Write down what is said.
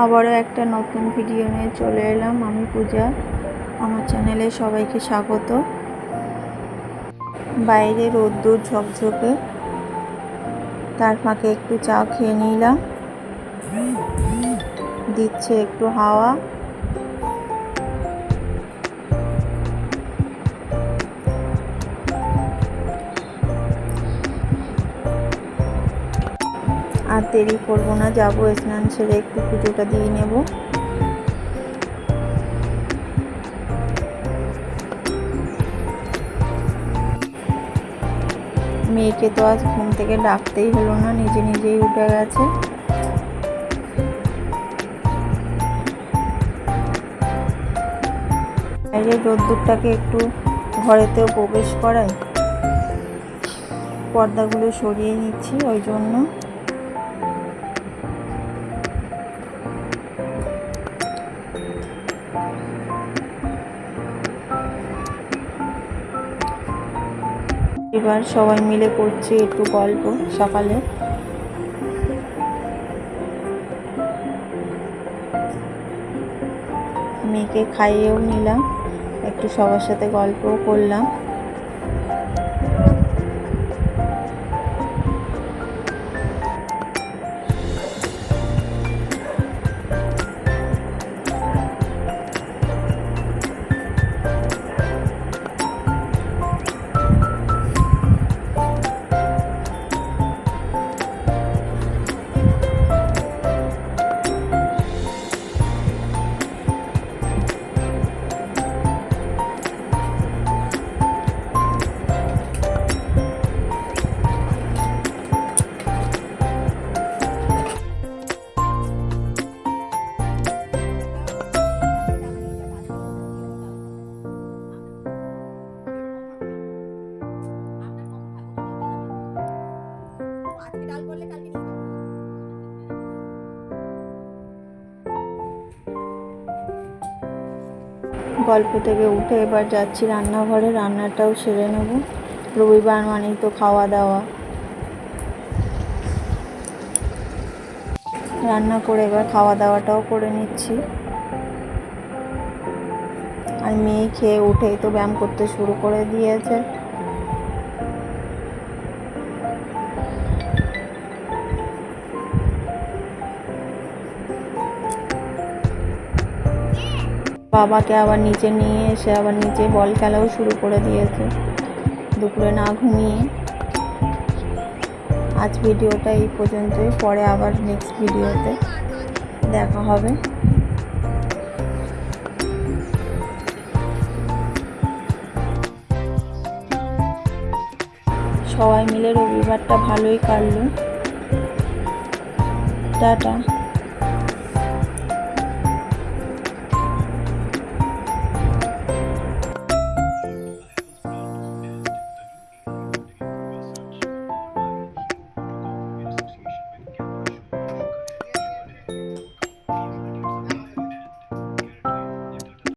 আবারও একটা নতুন ভিডিও নিয়ে চলে এলাম। আমি পূজা, আমার চ্যানেলে সবাইকে স্বাগত। বাইরে রোদ্দুর ঝকঝকে, তার ফাঁকে একটু চা খেয়ে নিলাম। দিচ্ছে একটু হাওয়া। আর দেরি করবো না, যাবো স্নান সেরে একটু পুজোটা দিয়ে নেব। মেয়েকে তো আজ ঘুম থেকে ডাকতেই হলো না, নিজে নিজেই উঠে গেছে। বাইরের রোদ্দুরটাকে একটু ঘরেতেও প্রবেশ করাই, পর্দাগুলো সরিয়ে নিচ্ছি ওই জন্য। এবার সবাই মিলে করছি একটু গল্প সকালে। মেয়েকে খাইয়েও নিলাম, একটু সবার সাথে গল্পও করলাম। গল্প থেকে উঠে এবার যাচ্ছি রান্নাঘরে, রান্নাটাও সেরে নেব। রবিবার মানেই তো খাওয়া দাওয়া। রান্না করে এবার খাওয়া দাওয়াটাও করে নিচ্ছি। আর মেয়ে খেয়ে উঠেই তো ব্যায়াম করতে শুরু করে দিয়েছে। বাবাকে আবার নিচে নিয়ে এসে আবার নিচে বল খেলাও শুরু করে দিয়েছে দুপুরে না ঘুমিয়ে। আজ ভিডিওটা এই পর্যন্তই, পরে আবার নেক্সট ভিডিওতে দেখা হবে। সবাই মিলে রবিবারটা ভালোই কাটলো। টাটা।